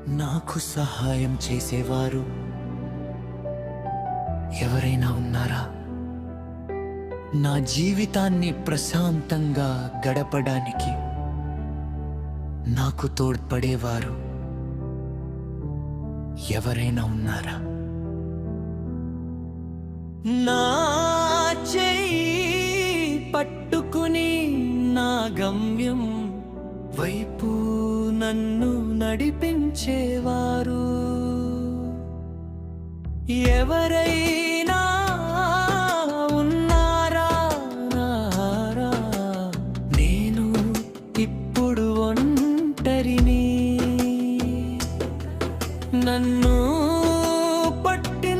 నాకు సహాయం చేసేవారు ఎవరైనా ఉన్నారా? నా జీవితాన్ని ప్రశాంతంగా గడపడానికి నాకు తోడ్పడేవారు ఎవరైనా ఉన్నారా? నా చెయ్యి పట్టుకుని నా గమ్యం వైపు నన్ను నడిపించేవారు ఎవరైనా ఉన్నారా? నేను ఇప్పుడు ఒంటరిని, నన్ను పట్టించుకునేవారు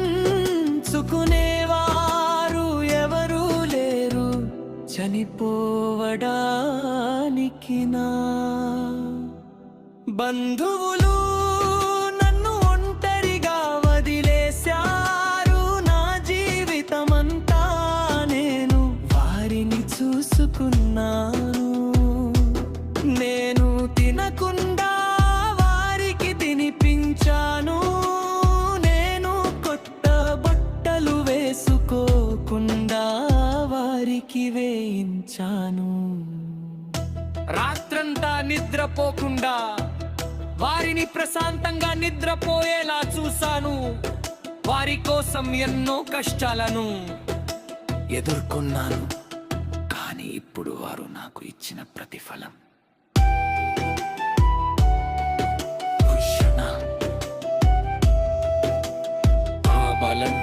ఎవరూ లేరు. చనిపోవడానికి నా బంధువులు నన్ను ఒంటరిగా వదిలేశారు. నా జీవితమంతా నేను వారిని చూసుకున్నాను. నేను తినకుండా వారికి తినిపించాను. నేను కొత్త బట్టలు వేసుకోకుండా వారికి వేయించాను. రాత్రంతా నిద్రపోకుండా వారిని ప్రశాంతంగా నిద్రపోయేలా చూశాను. వారి కోసం ఎన్నో కష్టాలను ఎదుర్కొన్నాను. కానీ ఇప్పుడు వారు నాకు ఇచ్చిన ప్రతిఫలం ఆ బలం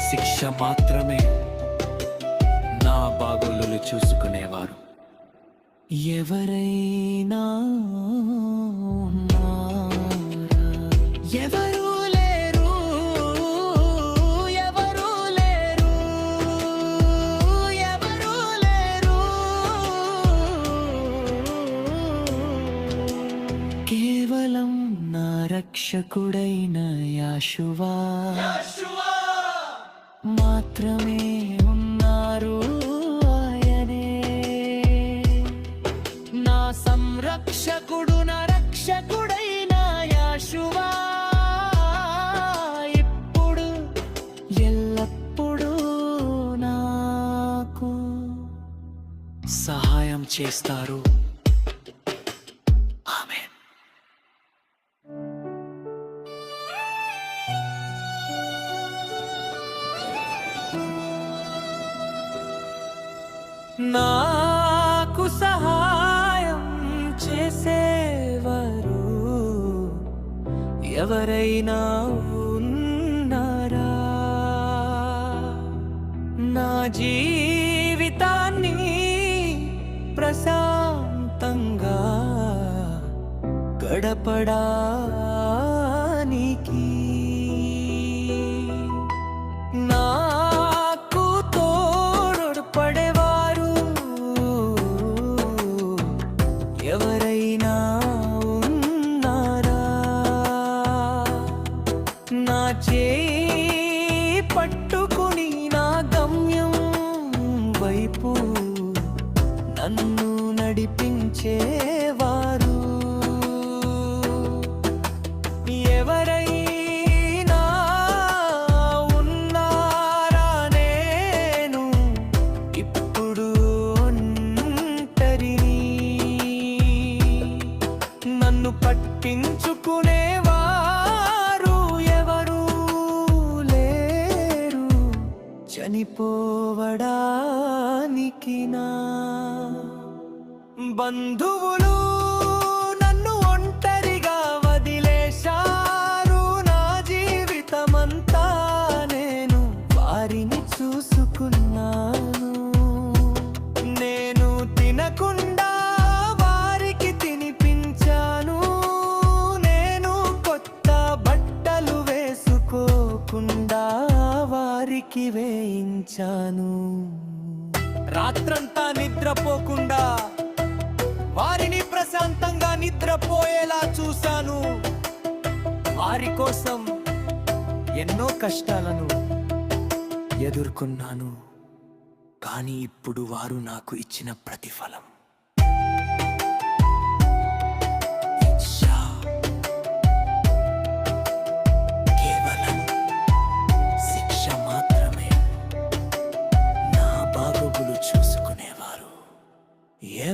శిక్ష మాత్రమే. నా బాగోగులు చూసుకునేవారు ఎవరైనా ఉన్నారా? ఎవరూ లేరు, ఎవరూ లేరు, ఎవరూ లేరు. కేవలం నా రక్షకుడైన యెహోవా మాత్రమే ఉన్నారు. సంరక్షకుడు, నా రక్షకుడైన యెహోవా ఇప్పుడు ఎల్లప్పుడూ నాకు సహాయం చేస్తారు. ఆమేన్. నాకు సహాయం చేసేవారు ఎవరైనా ఉన్నారా? నా జీవితాన్ని ప్రశాంతంగా గడపడానికి నాకు తోడ్పడేవారు ఎవరైనా ఉన్నారా? నా చేయి పట్టుకుని నా గమ్యం వైపు నన్ను నడిపించేవారు ఎవరైనా ఉన్నారా? నేను ఇప్పుడు ఒంటరిని, నన్ను పట్టించుకునేవారు ఎవరూ లేరు. చనిపోవడానికి నా బంధువులు నన్ను ఒంటరిగా వదిలేశారు. నా జీవితమంతా నేను వారిని చూసుకున్నాను. నేను తినకుండా వారికి తినిపించాను. నేను కొత్త బట్టలు వేసుకోకుండా వారికి వేయించాను. రాత్రంతా నిద్రపోకుండా వారిని ప్రశాంతంగా నిద్రపోయేలా చూశాను. వారి కోసం ఎన్నో కష్టాలను ఎదుర్కొన్నాను. కానీ ఇప్పుడు వారు నాకు ఇచ్చిన ప్రతిఫలం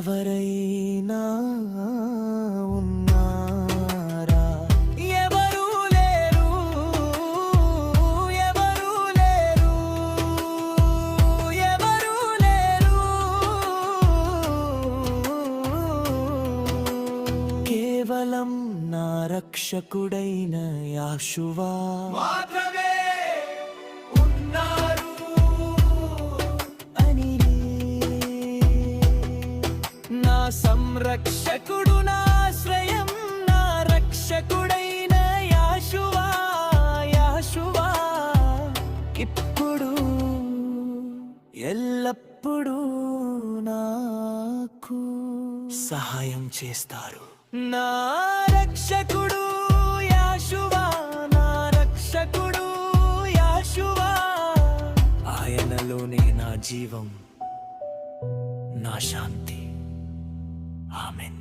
ఎవరైనా ఉన్నారా? ఎవరు లేరు, ఎవరు లేరు, ఎవరు లేరు. కేవలం నా రక్షకుడైన యాషువా మాత్రమే ఉన్నారు అని, నా సంరక్షకుడు, నా ఆశ్రయం, నా రక్షకుడైన యాషువా. యాషువా ఇప్పుడు ఎల్లప్పుడూ నాకు సహాయం చేస్తారు. నా రక్షకుడు యాషువా, నా రక్షకుడు యాషువా. ఆయనలోనే నా జీవం, నా శాంతి. ఆమేన్.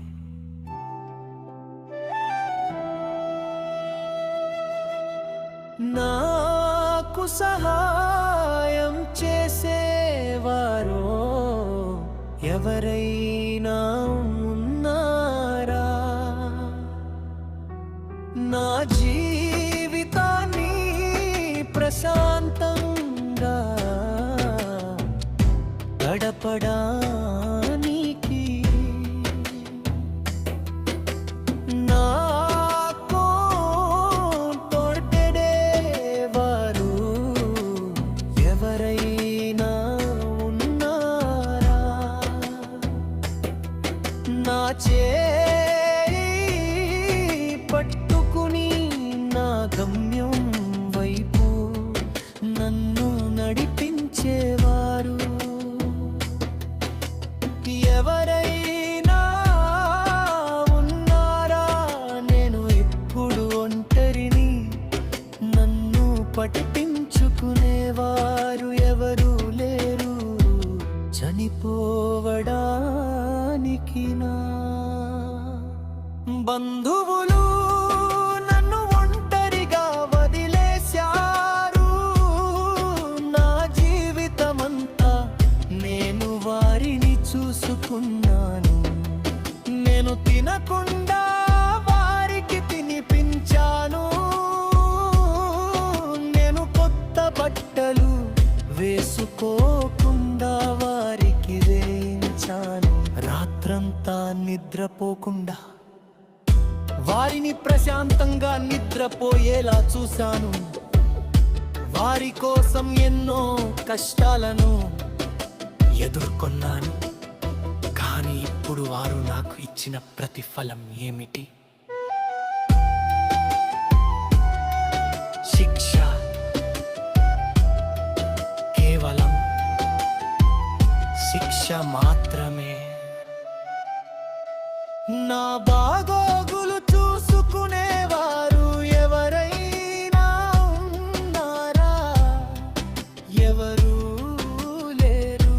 నాకు సహాయం చేసేవారో ఎవరైనా ఉన్నారా? నా జీవితాన్ని ప్రశాంతంగా గడపడానికి నాకు తోడ్పడేవారు ఎవరైనా ఉన్నారా? నా చేయి పట్టుకుని నా గమ్యం వైపు నన్ను నడిపించేవారు ఎవరైనా ఉన్నారా? నేను ఎప్పుడు ఒంటరిని, నన్ను పట్టించుకునేవారు ఎవరు లేరు. చనిపోవడానికి నా బంధువులు నన్ను ఒంటరిగా వదిలేశారు. నా జీవితమంతా నేను వారిని చూసుకున్నాను. నేను తినకుండా వారికి తినిపించాను. నేను కొత్త బట్టలు వేసుకోకుండా వారికి వేయించాను. రాత్రంతా నిద్రపోకుండా వారిని ప్రశాంతంగా నిద్రపోయేలా చూశాను. వారి కోసం ఎన్నో కష్టాలను ఎదుర్కొన్నాను. కానీ ఇప్పుడు వారు నాకు ఇచ్చిన ప్రతిఫలం ఏమిటి? శిక్ష. కేవలం శిక్ష మాత్రమే. నా బాగోగులు చూసుకునేవారు ఎవరైనా ఉన్నారా? ఎవరు లేరు,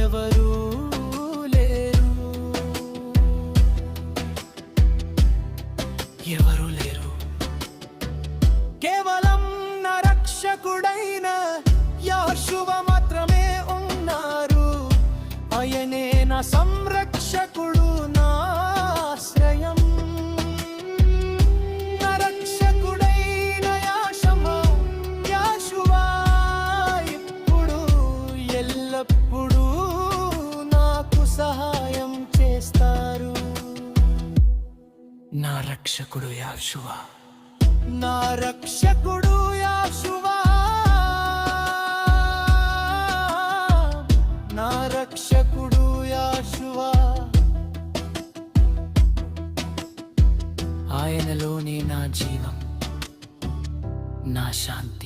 ఎవరు లేరు, ఎవరు లేరు. కేవలం నా రక్షకుడైన యాషువా మాత్రమే ఉన్నారు. ఆయనే నా సంరక్షకుడు, నా ఆశ్రయం, నా రక్షకుడైన యాషువా ఇప్పుడు ఎల్లప్పుడూ నాకు సహాయం చేస్తారు. నా రక్షకుడు యాషువా, నా రక్షకుడు యాషువా, నా రక్షకుడు యాషువా. ఆయనలోనే నా జీవం, నా శాంతి.